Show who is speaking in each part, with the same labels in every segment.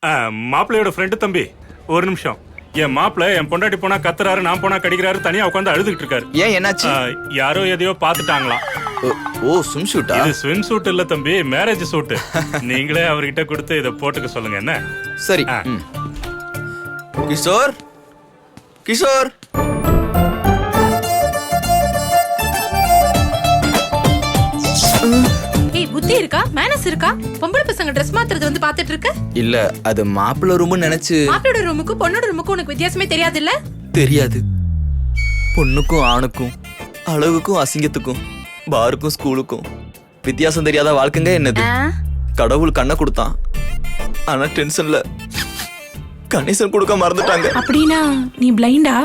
Speaker 1: மாப்பிள்ளையோட ஃப்ரெண்டு தம்பி, ஒரு நிமிஷம். என் மாப்பிள்ளை என் பொண்டாட்டி போனா கத்துறாரு, நான் போனா கடிக்கிறாரு, தனியா உட்காந்து அழுதுகிட்டு இருக்காரு.
Speaker 2: ஏன், என்னாச்சு?
Speaker 1: யாரோ எதையோ பாத்துட்டாங்களாம்.
Speaker 2: ஓ, ஸ்விம் ஷூட்டா?
Speaker 1: இது ஸ்விம் சூட் இல்ல தம்பி, மேரேஜ் சூட். நீங்களே அவர்கிட்ட கொடுத்து இதை போட்டுக்க சொல்லுங்க. என்ன?
Speaker 2: சரி. கிஷோர், கிஷோர்,
Speaker 3: புத்தி இருக்கா? மேனஸ் இருக்கா? பொம்பளை பசங்க ட்ரெஸ் மாத்துறது வந்து பாத்துட்டு இருக்க?
Speaker 2: இல்ல, அது மாப்பிள்ளை ரூம் நினைச்சு.
Speaker 3: மாப்பிளோட ரூமுக்கும் பொண்ணோட ரூமுக்கும் உனக்கு வித்தியாசமே தெரியாது இல்ல?
Speaker 2: தெரியாது. பொண்ணுக்கும் ஆணுக்கும், அழகுக்கும் அசிங்கத்துக்கும், பாருக்கும் ஸ்கூலுக்கும் வித்தியாசம் தெரியாத வாழ்க்கைங்க என்னது? கடவுள் கண்ணை கொடுத்தான், ஆனா டென்ஷன்ல கணேசன் கொடுக்க மறந்துட்டாங்க.
Speaker 3: அப்படின்னா நீ பிளைண்டா?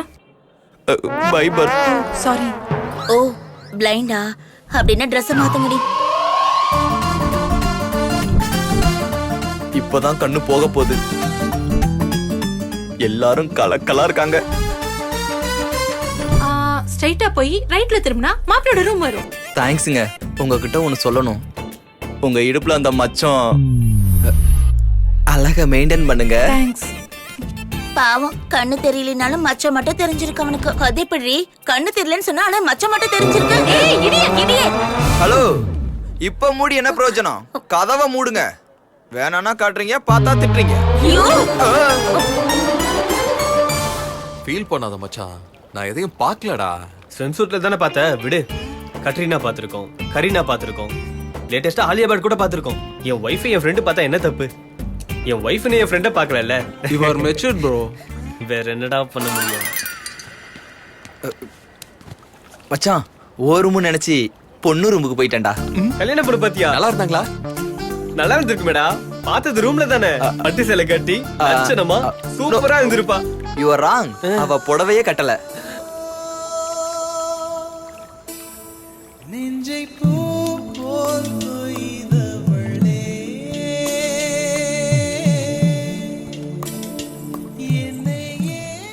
Speaker 2: பைபர்.
Speaker 3: சாரி.
Speaker 4: ஓ, பிளைண்டா? அப்படின்னா ட்ரெஸ் மாத்துங்கடி.
Speaker 2: இப்பதான் கண்ணு போக போகுது. எல்லாரும் கலக்கலா இருக்காங்க.
Speaker 3: ஸ்ட்ரைட்டா போய் ரைட்ல திரும்பினா மாப்பிளோட ரூம் வரும்.
Speaker 2: தேங்க்ஸ்ங்க. உங்ககிட்ட ஒன்னு சொல்லணும். உங்க இடுப்புல அந்த மச்சம் அழகா மெயின்டைன் பண்ணுங்க.
Speaker 3: தேங்க்ஸ்.
Speaker 4: பாவம், கண்ணு தெரியலனாலும் மச்சம் மட்டும் தெரிஞ்சிருக்கு அவனுக்கு. அதே படி கண்ணு தெரியலன்னு சொன்னா ஆனா மச்சம் மட்டும் தெரிஞ்சிருக்கு. ஏய் இடியட் இடியட்.
Speaker 2: ஹலோ, இப்ப மூடி என்ன பிரயோஜனம்? கதவை மூடுங்க. வேணானா காட்டுறீங்க, பார்த்தா திட்டுறீங்க.
Speaker 5: ஃபீல் பண்ணாத மச்சான், நான் எதையும் பார்க்கலடா.
Speaker 6: ஸ்விம் சூட்ல தானே பார்த்தேன், விடு. கட்ரினா பார்த்திருக்கோம், கரீனா பார்த்திருக்கோம், லேட்டஸ்டா ஆலியா பட் கூட பார்த்திருக்கோம். என் வைஃபை என் ஃப்ரெண்டு பார்த்தா என்ன தப்பு? என் வைஃப்னு என் ஃப்ரெண்டை பார்க்கல.
Speaker 5: You are matured bro.
Speaker 6: வேற என்னடா பண்ண முடியும்?
Speaker 2: மச்சான், ஓ ரூம் நினைச்சு பொண்ணு ரூமுக்கு போயிட்டேன்டா.
Speaker 6: கல்யாண பொண்ணு பாத்தியா?
Speaker 5: நல்லா இருந்தாங்களா?
Speaker 6: நல்லா இருந்திருக்கு மேடா. பார்த்தது ரூம்ல தானே, பட்டு சேலை கட்டி லட்சணமா சூப்பரா இருந்திருப்பா.
Speaker 2: You are wrong. அவ புடவையே கட்டல.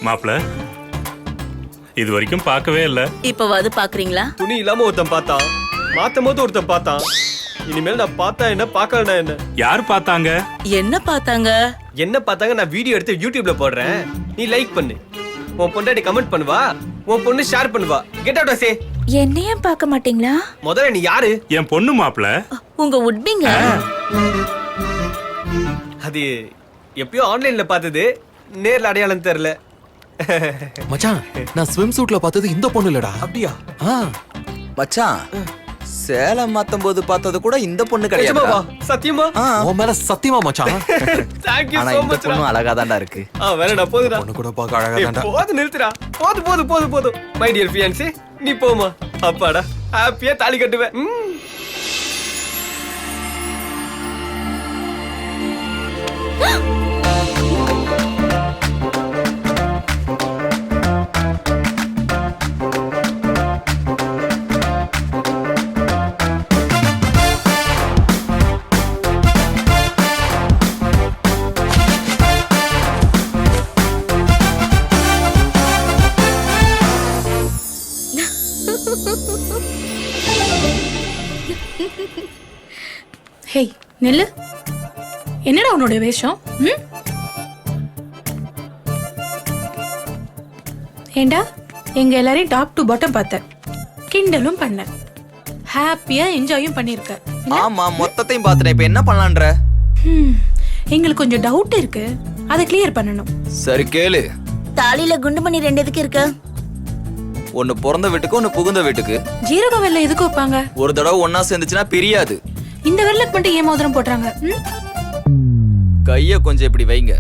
Speaker 1: மாப்பிள்ள இது வரைக்கும் பார்க்கவே இல்ல.
Speaker 4: இப்பவாது பாக்குறீங்களா?
Speaker 6: துணி இல்லாம ஒருத்தன் பார்த்தான், மாத்தும் போது ஒருத்தன் பார்த்தான். இனிமேல் நான் பார்த்தா என்ன, பார்க்கலனா என்ன?
Speaker 1: யார் பார்த்தாங்க?
Speaker 4: என்ன பார்த்தாங்க?
Speaker 6: என்ன பார்த்தாங்க? நான் வீடியோ எடுத்து யூடியூப்ல போடுறேன், நீ லைக் பண்ணு. உன் பொண்டாட்டி கமெண்ட் பண்ணுவா, உன் பொண்ணு ஷேர் பண்ணுவா. கெட் அவுட் சே.
Speaker 4: என்னையும் பார்க்க மாட்டீங்களா?
Speaker 6: முதல்ல நீ யாரு?
Speaker 1: என் பொண்ணு மாப்பிள்ள.
Speaker 4: உங்க உட்பிங்க.
Speaker 6: அது எப்பயோ ஆன்லைன்ல பார்த்தது, நேர்ல அடையாளம் தெரியல.
Speaker 5: மச்சான், நான் ஸ்விம் சூட்ல பார்த்தது இந்த பொண்ணு இல்லடா.
Speaker 6: அப்படியா?
Speaker 2: மச்சான், சேலம் மாத்தும் போது பார்த்தது கூட இந்த பொண்ணு கிடையாது.
Speaker 6: சத்தியமா?
Speaker 5: உன் மேல சத்தியமா மச்சான்.
Speaker 6: Thank you
Speaker 2: ஆனா
Speaker 6: so
Speaker 2: இந்த
Speaker 6: much.
Speaker 2: பொண்ணு அழகா தான்டா இருக்கு.
Speaker 6: வேறடா போதுடா.
Speaker 5: பொண்ணு கூட பார்க்க அழகா தான்டா.
Speaker 6: போது நிறுத்துடா. போது. மை டியர் ஃபியான்சி, நீ போமா. அப்பாடா, ஹாப்பியா தாலி கட்டுவேன்.
Speaker 3: ஹேய் நெல்லு, என்னடா உன்னோட வேஷம்? ஏண்டா, எங்க எல்லாரையும் டாப் டு பாட்டம் பார்த்தேன், கிண்டலும் பண்ண, ஹாப்பியா என்ஜாயும் பண்ணிருக்க.
Speaker 2: ஆமா, மொத்தத்தையும் பார்த்துட்டேன். இப்ப என்ன பண்ணலான்ற?
Speaker 3: எங்களுக்கு கொஞ்சம் டவுட் இருக்கு, அதை கிளியர் பண்ணணும்.
Speaker 2: சரி கேளு.
Speaker 4: தாலியில குண்டு மணி 2 எதுக்கு இருக்கு?
Speaker 2: ஒன்னு பிறந்த வீட்டுக்கு, ஒன்னு புகுந்த வீட்டுக்கு.
Speaker 3: ஜீரக வெல்ல எதுக்கு வைப்பாங்க?
Speaker 2: ஒரு தடவை ஒன்னா சேர்ந்துச்சுன்னா பிரியாது.
Speaker 3: இந்த வெள்ளக்கு மட்டும் ஏன் மோதிரம் போடுறாங்க?
Speaker 2: கைய கொஞ்சம் இப்படி வைங்க.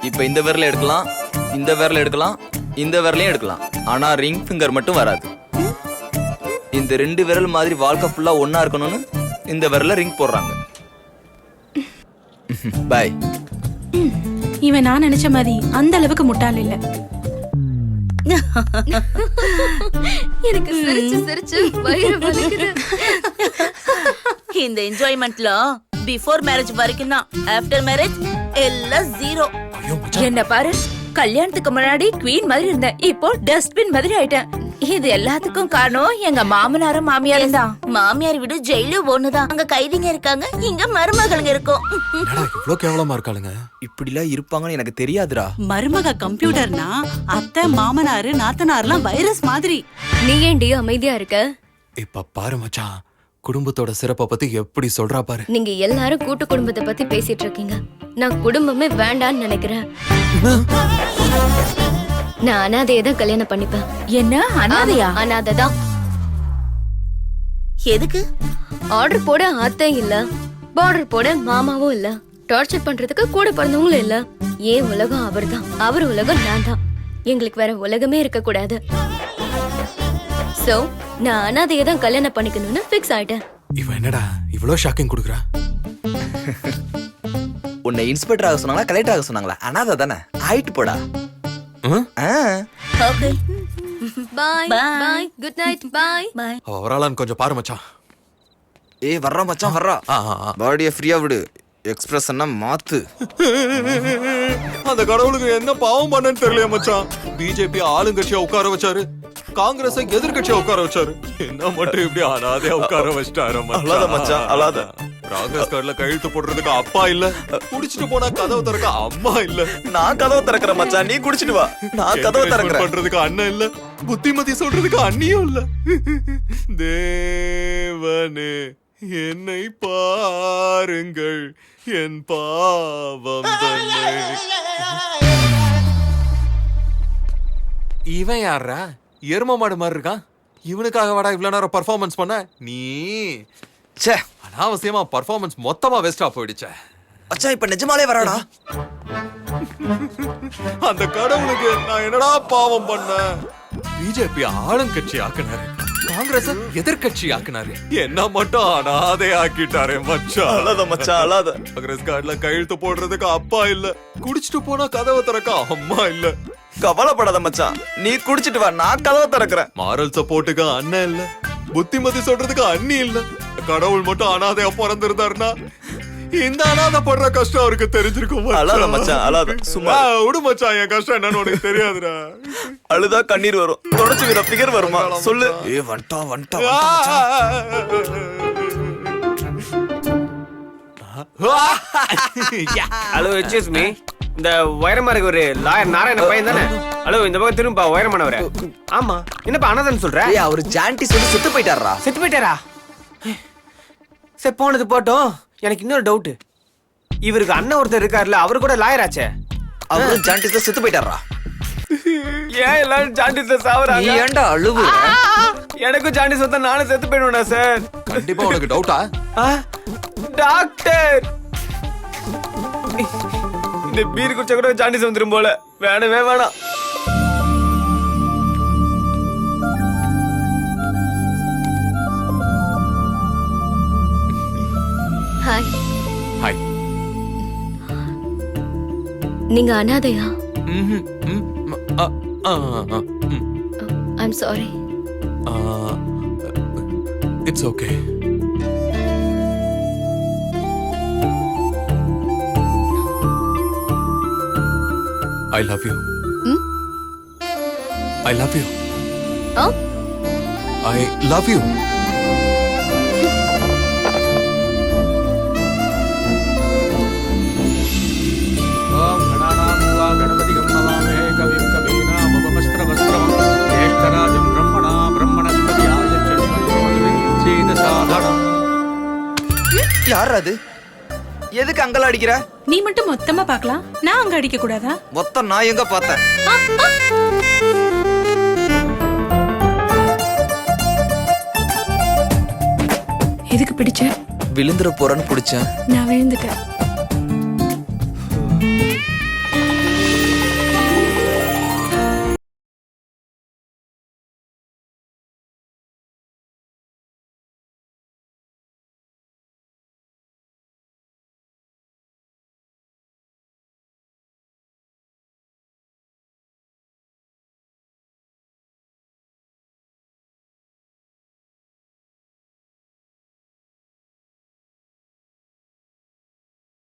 Speaker 2: இப்ப இந்த விரல எடுக்கலாம், இந்த விரல எடுக்கலாம், இந்த விரலையும் எடுக்கலாம். ஆனா ரிங் ஃபிங்கர் மட்டும் வராது. இந்த 2 விரல் மாதிரி வாழ்க்கை ஃபுல்லா ஒன்னா இருக்கணும்னு இந்த விரல ரிங் போடுறாங்க. பை.
Speaker 3: இவன் நான் நினைச்ச மாதிரி அந்த அளவுக்கு முட்டாள் இல்ல.
Speaker 4: எனக்கு சிரிச்சு வயிறு வலிக்குது. இந்த என்ஜாய்மெண்ட்ல பிஃபோர் மேரேஜ் வரைக்கும் தான், ஆஃப்டர் மேரேஜ் எல்லாம் ஜீரோ.
Speaker 7: என்ன பாரு, கல்யாணத்துக்கு முன்னாடி குவீன் மாதிரி இருந்தேன், இப்போ டஸ்ட்பின் மாதிரி ஆயிட்டேன்.
Speaker 4: இது எல்லாத்துக்கும் காரணம் எங்க மாமனாரும் மாமியாரும் தான். மாமியார் வீடு ஜெயிலு ஒண்ணுதான். அங்க கைதிங்க இருக்காங்க, இங்க மருமகளுங்க இருக்கும்.
Speaker 5: என்னடா இவ்ளோ கேவலமா இருக்காளுங்க?
Speaker 2: இப்படிலாம் இருப்பாங்கன்னு எனக்கு தெரியாதுடா.
Speaker 7: மருமக கம்ப்யூட்டர்னா அத்தை மாமனாரு நாத்தனார்லாம் வைரஸ் மாதிரி.
Speaker 8: நீ ஏன்டி அமைதியா இருக்க?
Speaker 5: இப்ப பாரு மச்சான், குடும்பத்தோட சிறப்பை பத்தி எப்படி சொல்றா பாரு.
Speaker 8: நீங்க எல்லாரும் கூட்டு குடும்பத்தை பத்தி பேசிட்டு இருக்கீங்க. நான் குடும்பமே வேண்டான்னு நினைக்கிறேன். நான் அனாதையை தான் கல்யாணம் பண்ணிப்பேன்.
Speaker 4: என்ன அனாதையா?
Speaker 8: அனாதை தான்.
Speaker 4: எதுக்கு?
Speaker 8: ஆர்டர் போட அத்தை இல்ல, பார்டர் போட மாமாவும் இல்ல, டார்ச்சர் பண்றதுக்கு கூட பிறந்தவங்களும் இல்ல. ஏன் உலகம் அவர்தான், அவர் உலகம் நான் தான். எங்களுக்கு வேற உலகமே இருக்க கூடாது. சோ நான் அனாதையை தான் கல்யாணம் பண்ணிக்கணும்னு ஃபிக்ஸ் ஆயிட்டேன்.
Speaker 5: இவன் என்னடா இவ்ளோ ஷாக்கிங் குடுக்குறா?
Speaker 2: உன்னை இன்ஸ்பெக்டர் ஆக சொன்னாங்களா கலெக்டர் ஆக சொன்னாங்களா? அனாதை தானே, ஆயிட்டு போடா. ஆ.
Speaker 4: Okay
Speaker 8: bye
Speaker 4: Bye.
Speaker 8: Bye, good night, bye.
Speaker 4: Bye.
Speaker 5: அவ வராளான்னு கொஞ்சம் பாரு மச்சான்.
Speaker 2: ஏய் வர்றா மச்சான் வர்றா. பாடியை ஃப்ரீயா விடு, எக்ஸ்பிரஷன்னா மாத்து.
Speaker 5: அந்த கடவுளுக்கு என்ன பாவம் பண்ணன்னு தெரியல மச்சான். பிஜேபி ஆளுங்கட்சியா உட்கார வச்சாரு, காங்கிரஸ் எதிர்கட்சியா உட்கார வச்சாரு. என்ன மட்டும் இப்படி அனாதையா உட்கார வச்சிட்டாரு
Speaker 2: அழாத மச்சான், அழாத.
Speaker 5: காங்கிரஸ் கார்டுல கையெழுத்து போடுறதுக்கு அப்பா இல்ல, குடிச்சிட்டு போனா கதவு திறக்க அம்மா இல்ல,
Speaker 2: நான் கதவை திறக்கிறேன் மச்சான், நீ குடிச்சிட்டு வா. நான் கதவை
Speaker 5: encouragement
Speaker 2: திறக்கிறேன்.
Speaker 5: பண்றதுக்கு அண்ணன் இல்ல, புத்திமதி சொல்றதுக்கு அண்ணியும் இல்ல. தேவனே என்னை பாருங்கள், என் பாவம் தன்னை. இவன் யாரா? எரும மாடு மாதிரி இருக்கான். இவனுக்காக வாடா இவ்வளவு நேரம் பர்ஃபார்மன்ஸ் பண்ண? நீ
Speaker 2: ச்சே
Speaker 5: அனாவசியமா பர்ஃபார்மன்ஸ் மொத்தமா வேஸ்டா போயிடுச்ச.
Speaker 2: மச்சான் இப்ப நிஜமாலே வராடா.
Speaker 5: அந்த கடவுளுக்கு நான் என்னடா பாவம் பண்ணேன்? பிஜேபி ஆளுங்கட்சி ஆக்குனாரு, காங்கிரஸ் எதிர்கட்சி ஆக்குனாரு, என்ன மட்டும் அனாதை ஆக்கிட்டாரே மச்சான்.
Speaker 2: அழாத மச்சான், அழாத.
Speaker 5: காங்கிரஸ் கார்டுல கையெழுத்து போடுறதுக்கு அப்பா இல்ல, குடிச்சிட்டு போனா கதவை திறக்க அம்மா இல்ல.
Speaker 2: கவலைப்படாத மச்சான், நீ குடிச்சிட்டு வா, நான் கதவை திறக்கிறேன்.
Speaker 5: மாரல் சப்போர்ட்டுக்கு அண்ணன் இல்ல, புத்திமதி சொல்றதுக்கு அண்ணி இல்ல. கடவுள் மட்டும் அனாதையா பிறந்திருந்தாருன்னா இந்த அனாதை படுற கஷ்டம் அவருக்கு தெரிஞ்சிருக்கும்.
Speaker 2: அழாத மச்சான், அழாத. சும்மா
Speaker 5: விடு மச்சான், என் கஷ்டம் என்னன்னு உனக்கு தெரியாதுடா.
Speaker 2: அழுதா கண்ணீர் வரும், தொடச்சு விட பிகர் வருமா சொல்லு. ஏ வண்டா வண்டா.
Speaker 6: ஹலோ எக்ஸ்கியூஸ் மீ, இந்த உயரமா இருக்க ஒரு லாயர் நாராயண பையன் தானே? ஹலோ இந்த பக்கம் திரும்ப உயரமானவர. ஆமா, என்னப்பா அனதன் சொல்ற?
Speaker 2: ஏய் அவரு ஜான்டி சொல்லி செத்து போயிட்டாரா?
Speaker 6: செத்து போயிட்டாரா? சரி போனது போட்டோம். எனக்கு இன்னொரு டவுட், இவருக்கு அண்ணன் ஒருத்தர் இருக்காருல்ல, அவரு கூட லாயர் ஆச்சே.
Speaker 2: அவரு ஜான்டிஸ்ல செத்து போயிட்டாரா?
Speaker 6: ஏன் எல்லாரும் ஜாண்டிஸ்ல
Speaker 2: நீ
Speaker 6: சாவறாங்க?
Speaker 2: ஏன்டா அழுவு?
Speaker 6: எனக்கும் ஜாண்டிஸ் வந்தா நானும் செத்து போயிடுவேனா சார்?
Speaker 5: கண்டிப்பா உனக்கு டவுட்டா?
Speaker 6: டாக்டர், இந்த பீர் குடிச்சா கூட ஜாண்டிஸ் வந்துரும் போல. வேணவே வேணாம்.
Speaker 8: ஹாய்.
Speaker 5: ஹாய்.
Speaker 8: நீங்க அனாதையா? I'm sorry.
Speaker 5: It's okay. I love you. I love you.
Speaker 8: Oh?
Speaker 5: I love you.
Speaker 9: ஓம் கணானாம் வா கணபதிகம் நமாமஹே கவிம் கவீனாம் உபமஸ்திரவஸ்திரம் ஜேஷ்டராஜம் பிரம்மணா பிரம்மணஸ்பதி ஆயச்சேதசாதனம்.
Speaker 2: யார் அது? எதுக்கு அங்கல அடிக்கிற?
Speaker 3: நீ மட்டும் மொத்தமா பார்க்கலாம், நான் அங்க அடிக்க கூடாதா?
Speaker 2: மொத்தம் நான் எங்க பார்த்தேன்?
Speaker 3: எதுக்கு பிடிச்ச?
Speaker 2: விழுந்துற போறேன்னு பிடிச்சேன்.
Speaker 3: நான் விழுந்துட்டேன்.